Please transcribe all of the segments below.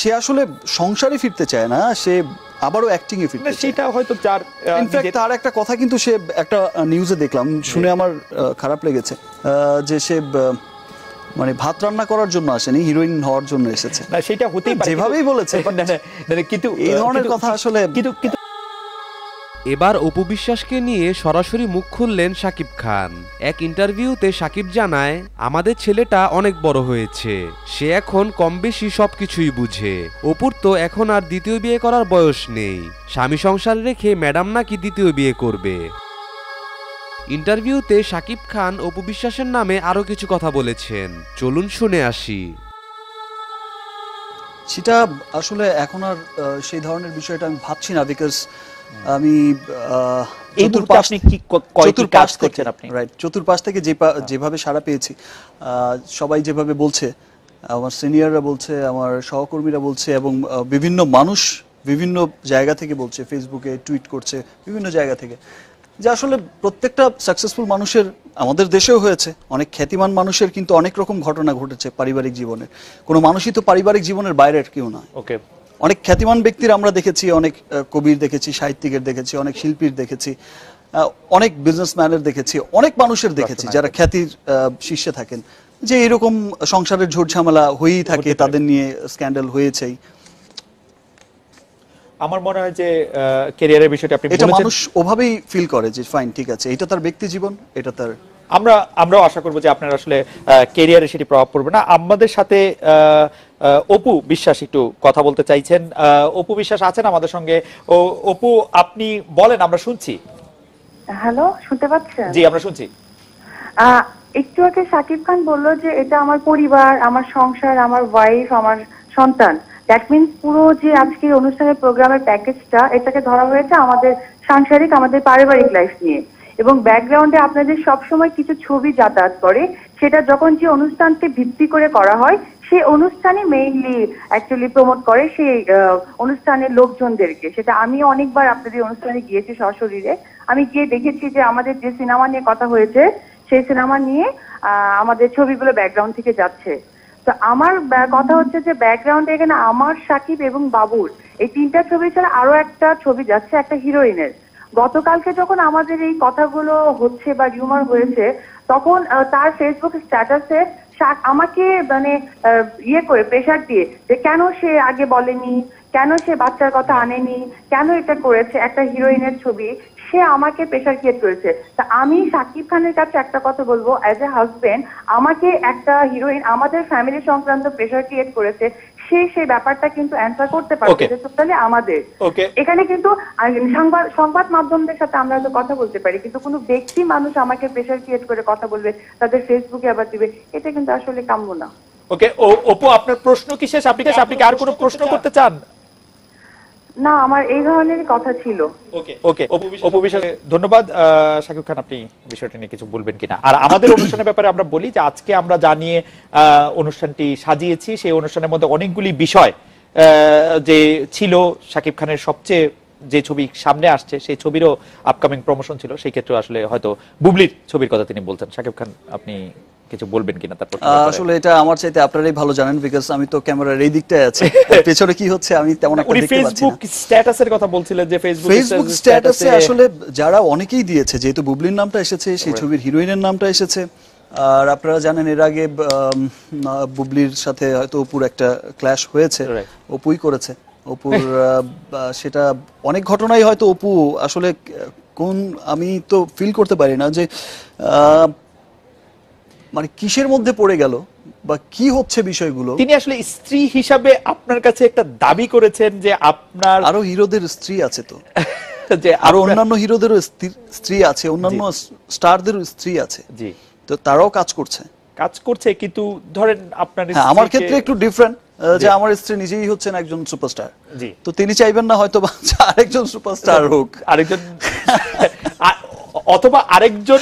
সে আসলে সংসারে ফিরতে চায় না, সে আবারও অ্যাক্টিং এ ফিরতে চায়। সেটা হয়তো যার ইনফ্যাক্ট তার একটা কথা কিন্তু সে একটা নিউজে দেখলাম, শুনে আমার খারাপ লেগেছে, যে সে মানে ভাত রান্না করার জন্য আসেনি, হিরোইন হওয়ার জন্য এসেছে। না সেটা হতেই পারে, যেভাবেই বলেছে, কিন্তু এই ধরনের কথা আসলে কিন্তু এবার অপু বিশ্বাসকে নিয়ে সরাসরি মুখ খুললেন শাকিব খান। এক ইন্টারভিউতে শাকিব জানায়, আমাদের ছেলেটা অনেক বড় হয়েছে, সে এখন কম বেশি সবকিছুই বুঝে। অপুর তো এখন আর দ্বিতীয় বিয়ে করার বয়স নেই, স্বামী সংসার রেখে ম্যাডাম নাকি দ্বিতীয় বিয়ে করবে। ইন্টারভিউতে শাকিব খান অপু বিশ্বাসের নামে আরো কিছু কথা বলেছেন, চলুন শুনে আসি। সেটা আসলে এখন আর সেই ধরনের বিষয়টা আমি ভাবছি না, বিকজ আমি চতুর্পাশ থেকে যেভাবে সাড়া পেয়েছি, সবাই যেভাবে বলছে, আমার সিনিয়ররা বলছে, আমার সহকর্মীরা বলছে, এবং বিভিন্ন মানুষ বিভিন্ন জায়গা থেকে বলছে, ফেসবুকে টুইট করছে বিভিন্ন জায়গা থেকে, যে আসলে প্রত্যেকটা সাকসেসফুল মানুষের, আমাদের দেশেও হয়েছে, অনেক খ্যাতিমান মানুষের কিন্তু অনেক রকম ঘটনা ঘটেছে পারিবারিক জীবনে। কোনো মানুষই তো পারিবারিক জীবনের বাইরের কেউ নয়। অনেক খ্যাতিমান ব্যক্তির আমরা দেখেছি, অনেক কবির দেখেছি, সাহিত্যিকের দেখেছি, অনেক শিল্পীর দেখেছি, অনেক বিজনেসম্যানের দেখেছি, অনেক মানুষের দেখেছি যারা খ্যাতির শীর্ষে থাকেন, যে এরকম সংসারের ঝোট ঝামেলা হয়েই থাকে, তাদের নিয়ে স্ক্যান্ডাল হয়েছেই। আমার মনে হয় যে ক্যারিয়ারের বিষয়টা আপনি এটা মানুষ ওভাবেই ফিল করে যে ফাইন, ঠিক আছে, এটা তার ব্যক্তি জীবন, এটা তার। আমরাও আশা করবো যে আপনার আসলে ক্যারিয়ারে সেটি প্রভাব পড়বে না। আমাদের সাথে অপু বিশ্বাস একটু কথা বলতে চাইছেন। অপু বিশ্বাস আছেন আমাদের সঙ্গে? অপু, আপনি বলেন, আমরা শুনছি। হ্যালো, শুনতে পাচ্ছেন? জি, আমরা শুনছি। একটু আগে শাকিব খান বললো যে এটা আমার পরিবার, আমার সংসার, আমার ওয়াইফ, আমার সন্তান। দ্যাট মিনস পুরো যে আজকের অনুষ্ঠানের প্রোগ্রামের প্যাকেজটা, এটাকে ধরা হয়েছে আমাদের সাংসারিক, আমাদের পারিবারিক লাইফ নিয়ে। এবং ব্যাকগ্রাউন্ডে আপনাদের সবসময় কিছু ছবি যাতায়াত করে, সেটা যখন যে অনুষ্ঠানকে ভিত্তি করে করা হয়, সেই অনুষ্ঠানে মেইনলি অ্যাকচুয়ালি প্রমোট করে সেই অনুষ্ঠানের লোকজনদেরকে। সেটা আমি অনেকবার আপনাদের অনুষ্ঠানে গিয়েছি সশরীরে, আমি গিয়ে দেখেছি যে আমাদের যে সিনেমা নিয়ে কথা হয়েছে, সেই সিনেমা নিয়ে আমাদের ছবিগুলো ব্যাকগ্রাউন্ড থেকে যাচ্ছে। তো আমার কথা হচ্ছে যে ব্যাকগ্রাউন্ডে এখানে আমার, সাকিব এবং বাবুর এই তিনটা ছবি ছাড়া আরো একটা ছবি যাচ্ছে, একটা হিরোইনের। গতকালকে যখন আমাদের এই কথাগুলো হচ্ছে বা রিউমার হয়েছে, তখন তার ফেসবুক স্ট্যাটাসে আমাকে মানে ইয়ে করে প্রেশার দিয়ে যে কেন সে আগে বলেনি, কেন সে বাচ্চার কথা আনেনি, কেন এটা করেছে, একটা হিরোইনের ছবি, সে আমাকে প্রেশার ক্রিয়েট করেছে। তা আমি শাকিব খানের কাছে একটা কথা বলবো, অ্যাজ এ হাজবেন্ড, আমাকে একটা হিরোইন আমাদের ফ্যামিলি সংক্রান্ত প্রেশার ক্রিয়েট করেছে, সেই ব্যাপারটা কিন্তু অ্যান্সার করতে পারছে যে টোটালি আমাদের। এখানে কিন্তু সংবাদ মাধ্যমদের সাথে আমরা হয়তো কথা বলতে পারি, কিন্তু কোনো ব্যক্তি মানুষ আমাকে প্রেশার ক্রিয়েট করে কথা বলবে, তাদের ফেসবুকে আবার দিবে, এটা কিন্তু আসলে কাম্য না। ওকে অপু, আপনার প্রশ্ন কি শেষ? আপনি কি আর কোনো প্রশ্ন করতে চান? না, আমার এই ধরনের কথা ছিল। ওকে অপু বিশ্বাস, ধন্যবাদ। শাকিব খান, আপনি বিষয়টা নিয়ে কিছু বলবেন কিনা? আর আমাদের অনুষ্ঠানের ব্যাপারে আমরা বলি যে আজকে আমরা জানিয়ে অনুষ্ঠানটি সাজিয়েছি, সেই অনুষ্ঠানের মধ্যে অনেকগুলি বিষয় যে ছিল, শাকিব খানের সবচেয়ে যে ছবি সামনে আসছে সেই ছবিরও আপকামিং প্রমোশন ছিল, সেই ক্ষেত্রে আসলে হয়তো বুবলির ছবির কথা তিনি বলছেন। শাকিব খান, আপনি কিছু বলবেন কিনা? তারপর আসলে এটা আমার চাইতে আপনারাই ভালো জানেন, বিকজ আমি তো ক্যামেরার এই দিকটায় আছি, পেছনে কি হচ্ছে আমি তেমন একটা দেখতে পাচ্ছি না। ফেসবুক স্ট্যাটাসের কথা বলছিলেন যে ফেসবুক স্ট্যাটাসে আসলে যারা অনেকেই দিয়েছে, যেহেতু বুবলির নামটা এসেছে, সেই ছবির হিরোইনের নামটা এসেছে। আর আপনারা জানেন এর আগে বুবলির সাথে হয়তো অপুর একটা ক্ল্যাশ হয়েছে, অপুই করেছে। অপুর সেটা অনেক ঘটনাই হয়তো অপু আসলে কোন, আমি তো ফিল করতে পারি না যে মানে কিসের মধ্যে পড়ে গেল বা কি হচ্ছে বিষয়গুলো। তিনি আসলে স্ত্রী হিসাবে আপনার কাছে একটা দাবি করেছেন যে আপনার আরো হিরোদের স্ত্রী আছে, তো যে আরো অন্যান্য হিরোদেরও স্ত্রী আছে, অন্যান্য স্টারদেরও স্ত্রী আছে, জি, তো তারাও কাজ করছে, কিন্তু ধরেন আপনার আমার ক্ষেত্রে একটু ডিফারেন্ট, যে আমার স্ত্রী নিজেই হচ্ছেন একজন সুপারস্টার, তো তিনি চাইবেন না হয়তো আরেকজন সুপারস্টার হোক, আরেকজন অথবা আরেকজন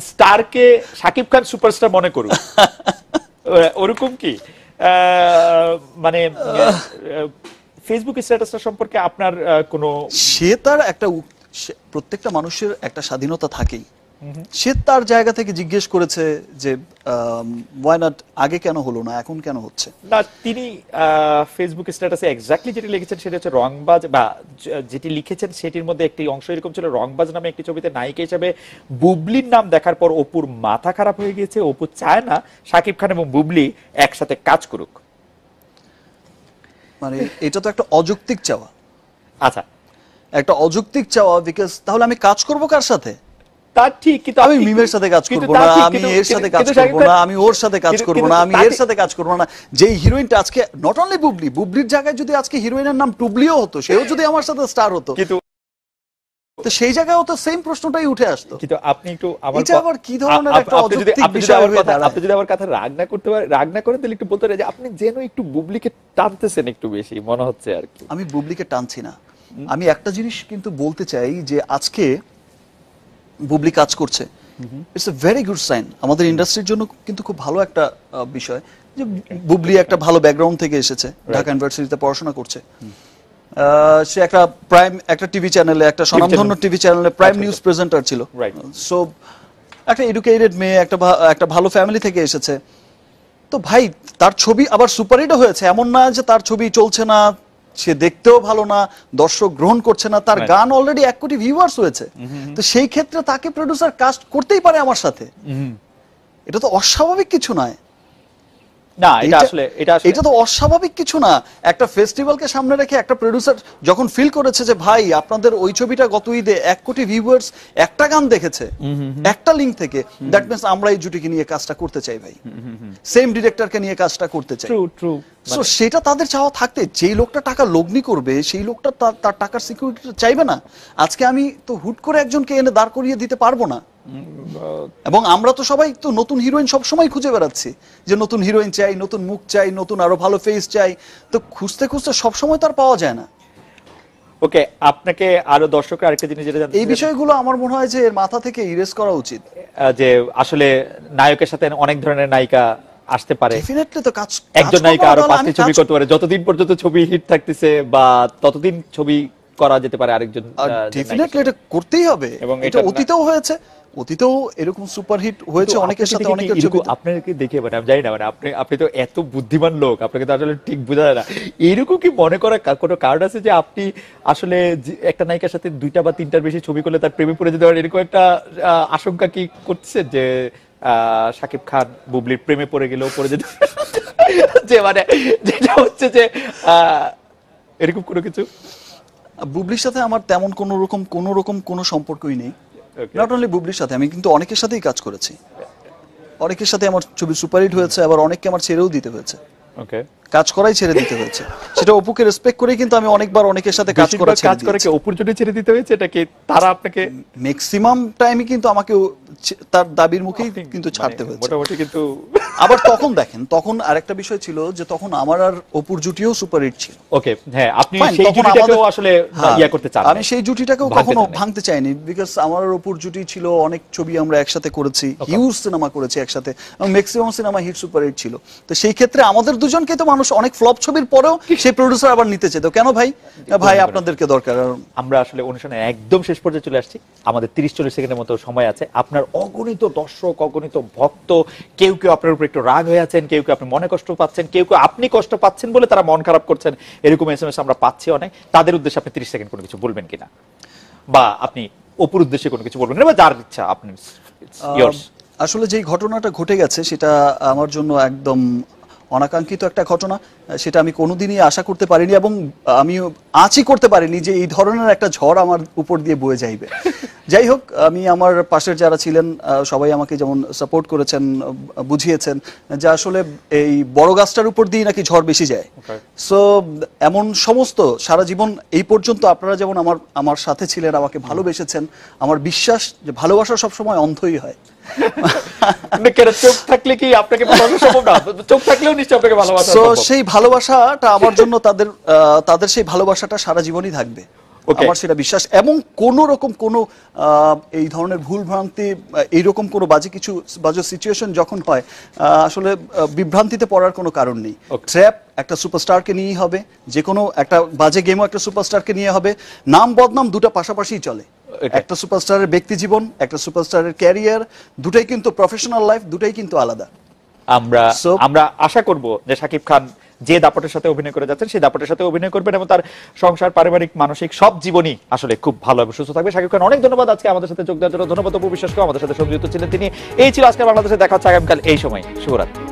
স্টারকে শাকিব খান সুপারস্টার মনে করুন, ওরকম কি মানে ফেসবুক স্ট্যাটাসটা সম্পর্কে আপনার কোনো? সে তার একটা, প্রত্যেকটা মানুষের একটা স্বাধীনতা থাকেই, সে তার জায়গা থেকে জিজ্ঞেস করেছে যে ওয়াই নট, আগে কেন হলো না, এখন কেন হচ্ছে না। তিনি ফেসবুক স্ট্যাটাসে এক্স্যাক্টলি যেটি লিখেছেন সেটা হচ্ছে রংবাজ, বা যেটি লিখেছেন সেটির মধ্যে একটি অংশ এরকম ছিল, রংবাজ নামে একটি ছবিতে নায়িকা হিসেবে বুবলির নাম দেখার পর অপুর মাথা খারাপ হয়ে গিয়েছে, অপু চায় না শাকিব খান এবং বুবলি একসাথে কাজ করুক। মানে এটা তো একটা অযৌক্তিক চাওয়া, আচ্ছা একটা অযৌক্তিক চাওয়া, বিকজ তাহলে আমি কাজ করব কার সাথে? তা ঠিক, কিন্তু আমি মিমের সাথে কাজ করব না, আমি এর সাথে কাজ করব না, আমি ওর সাথে কাজ করব না, আমি এর সাথে কাজ করব না। যেই হিরোইনটা আজকে নট অনলি বুবলি, বুবলির জায়গায় যদি আজকে হিরোইনের নাম টুবলিও হতো, সেও যদি আমার সাথে স্টার হতো, কিন্তু তো সেই জায়গায়ও তো সেম প্রশ্নটাই উঠে আসতো। কিন্তু আপনি একটু আমার এটা আবার কি ধরনের একটা অযৌক্তিক বিষয় হয়ে দাঁড়ায়? আপনি যদি আমার কথা রাগ না করতে পারেন, রাগ না করেন, তাহলে একটু বলতে পারেন যে আপনি যেন একটু বুবলিকে টানতেছেন একটু বেশি মনে হচ্ছে আর কি। আমি বুবলিকে টানছি না, আমি একটা জিনিস কিন্তু বলতে চাই যে আজকে বুবলি কাজ করছে, it's a very good sign, আমাদের ইন্ডাস্ট্রির জন্য কিন্তু খুব ভালো একটা বিষয় যে বুবলি একটা ভালো ব্যাকগ্রাউন্ড থেকে এসেছে, ঢাকা ইউনিভার্সিটিতে পড়াশোনা করছে, সে একটা প্রাইম একটা টিভি চ্যানেলে, একটা স্বনামধন্য টিভি চ্যানেলে প্রাইম নিউজ প্রেজেন্টার ছিল। সো একটা এডুকেটেড মেয়ে, একটা ভালো ফ্যামিলি থেকে এসেছে। তো ভাই তার ছবি আবার সুপারহিটও হয়েছে, এমন না যে তার ছবি চলছে না, সে দেখতেও ভালো না, দর্শক গ্রহণ করছে না, তার গান অলরেডি 1 কোটি ভিউয়ার্স হয়েছে। তো সেই ক্ষেত্রে তাকে প্রোডিউসার কাস্ট করতেই পারে আমার সাথে, এটা তো অস্বাভাবিক কিছু নয়। না, এটা তো অস্বাভাবিক কিছু না। একটা ফেস্টিভ্যালকে সামনে রেখে একটা প্রোডিউসার যখন ফিল করেছে যে ভাই আপনাদের ওই ছবিটা গত ঈদে 1 কোটি ভিউয়ার্স, একটা গান দেখেছে, একটা লিংক থেকে, দ্যাট মিন্স আমরা এই জুটিকে নিয়ে কাজটা করতে চাই ভাই, সেম ডিরেক্টরকে নিয়ে কাজটা করতে চাই। সো সেটা তাদের চাওয়া থাকতে, যেই লোকটা টাকা লগ্নি করবে সেই লোকটা তার টাকার সিকিউরিটি চাইবে না? আজকে আমি তো হুট করে একজনকে এনে দাঁড় করিয়ে দিতে পারবো না। এবং আমরা তো সবাই তো নতুন হিরোইন সব সময় খুঁজে বেড়াচ্ছি, যে নতুন হিরোইন চাই, নতুন মুখ চাই, নতুন আরো ভালো ফেস চাই, তো খুঁজতে খুঁজতে সব সময় তো আর পাওয়া যায় না। ওকে, আপনাকে আরো দর্শকরা আরেকটা জিনিস যেটা জানতে এই বিষয়গুলো আমার মনে হয় যে এর মাথা থেকে ইরেজ করা উচিত, যে আসলে নায়কের সাথে অনেক ধরনের নায়িকা আসতে পারে, ডেফিনেটলি তো কাজ, একজন নায়িকা আরো 5টি ছবি করতে পারে, যতদিন পর্যন্ত ছবি হিট থাকতেছে বা ততদিন ছবি করা যেতে পারে আরেকজন। ডেফিনেটলি এটা করতেই হবে, এবং এটা অতীতেও হয়েছে, অতীতেও এরকম সুপারহিট হয়েছে অনেকের সাথে, অনেকের ছবি। আপনাকে দেখে মানে আমি জানি না, মানে আপনি তো এত বুদ্ধিমান লোক, আপনাকে তো আসলে ঠিক বোঝা যায় না, এরকম কি মনে করা কোনো কারণ আছে যে আপনি আসলে একটা নায়িকার সাথে 2টা বা 3টার বেশি ছবি করলে তার প্রেমে পড়ে যেতে পারেন, এরকম একটা আশঙ্কা কি করছেন যে শাকিব খান বুবলির প্রেমে পড়ে গেলেও পড়ে যেতে যে মানে যেটা হচ্ছে যে এরকম কোনো কিছু? বুবলির সাথে আমার তেমন কোনো রকম কোনো সম্পর্কই নেই। নট অনলি বুবলির সাথে, আমি কিন্তু অনেকের সাথেই কাজ করেছি, অনেকের সাথে আমার ছবি সুপারহিট হয়েছে, আবার অনেককে আমার ছেড়েও দিতে হয়েছে, কাজ করাই ছেড়ে দিতে হয়েছে। সেটা অপুকে রেসপেক্ট করে কিন্তু আমি অনেকবার অনেকের সাথে কাজ করে অপুর জন্য ছেড়ে দিতে হয়েছে, এটা কি তারা আপনাকে ম্যাক্সিমাম টাইমে কিন্তু আমাকে তার দাবির মুখেই কিন্তু ছাড়তে হয়েছে মোটামুটি। কিন্তু আবার তখন দেখেন, তখন আরেকটা বিষয় ছিল যে তখন আমার আর অপুর জুটিও সুপারহিট ছিল। ওকে, হ্যাঁ, আপনি সেই জুটিটাকেও আসলে ইয়া করতে চান? আমি সেই জুটিটাকেও কখনো ভাঙতে চাইনি, বিকজ আমার আর অপুর জুটি ছিল, অনেক ছবি আমরা একসাথে করেছি, হিউজ সিনেমা করেছি একসাথে, এবং ম্যাক্সিমাম সিনেমা হিট সুপারহিট ছিল। তো সেই ক্ষেত্রে আমাদের দুজনকে তো মানুষ অনেক ফ্লপ ছবির পরেও সেই প্রোডিউসার আবার নিতে চাইতো, কেন ভাই? ভাই আপনাদেরকে দরকার। আমরা আসলে অনুষ্ঠানের একদম শেষ পর্যায়ে চলে আসছি, আমাদের 30-40 সেকেন্ডের মতো সময় আছে। আপনার অগণিত দর্শক, অগণিত ভক্ত, কেউ কেউ আপনার উপর একটু রাগ হয়ে আছেন, কেউ কেউ আপনি মনে কষ্ট পাচ্ছেন, কেউ কেউ আপনি কষ্ট পাচ্ছেন বলে তারা মন খারাপ করছেন, এরকম এসএমএস আমরা পাচ্ছি অনেক। তাদের উদ্দেশ্যে আপনি 30 সেকেন্ড কোনো কিছু বলবেন কিনা, বা আপনি অপুর উদ্দেশ্যে কোনো কিছু বলবেন কিনা, বা যার ইচ্ছা আপনি। আসলে যেই ঘটনাটা ঘটে গেছে সেটা আমার জন্য একদম অনাকাঙ্ক্ষিত একটা ঘটনা, সেটা আমি কোনোদিনই আশা করতে পারিনি, এবং আমি আঁচই করতে পারিনি যে এই ধরনের একটা ঝড় আমার উপর দিয়ে বয়ে যাইবে। যাই হোক, আমি আমার পাশের যারা ছিলেন সবাই আমাকে যেমন সাপোর্ট করেছেন, বুঝিয়েছেন যে আসলে এই বড় গাছটার উপর দিয়ে নাকি ঝড় বেশি যায়। সো এমন সমস্ত সারা জীবন এই পর্যন্ত আপনারা যেমন আমার সাথে ছিলেন, আমাকে ভালোবেসেছেন, আমার বিশ্বাস যে ভালোবাসা সবসময় অন্ধই হয়। চোখ থাকলে কি আপনাকে ভালোবাসা সম্ভব না? চোখ থাকলেও নিশ্চয়ই আপনাকে ভালোবাসা সম্ভব। সেই ভালোবাসাটা আমার জন্য তাদের সেই ভালোবাসাটা সারা জীবনই থাকবে, আমার সেটা বিশ্বাস। এবং কোন রকম কোন এই ধরনের ভুল ভ্রান্তি, এইরকম কোনো বাজে সিচুয়েশন যখন হয়, আসলে বিভ্রান্তিতে পড়ার কোনো কারণ নেই। ট্র্যাপ একটা সুপারস্টারকে নিয়েই হবে, যে কোনো একটা বাজে গেমও একটা সুপারস্টারকে নিয়ে হবে, নাম বদনাম দুটো পাশাপাশি চলে। একটা সুপারস্টারের ব্যক্তি জীবন, একটা সুপারস্টারের ক্যারিয়ার, দুটাই কিন্তু প্রফেশনাল লাইফ, দুটাই কিন্তু আলাদা। আমরা আশা করব যে শাকিব খান যে দাপটের সাথে অভিনয় করে যাচ্ছেন সেই দাপটের সাথে অভিনয় করবেন এবং তার সংসার, পারিবারিক, মানসিক সব জীবনই আসলে খুব ভালো এবং সুস্থ থাকবে। শাকিব খান, অনেক ধন্যবাদ আজকে আমাদের সাথে যোগ দেওয়ার জন্য। ধন্যবাদ অপু বিশ্বাসকেও, আমাদের সাথে সংযুক্ত ছিলেন তিনি। এই ছিল আজকে বাংলাদেশে। দেখা হচ্ছে আগামীকাল এই সময়। শুভরাত্রি।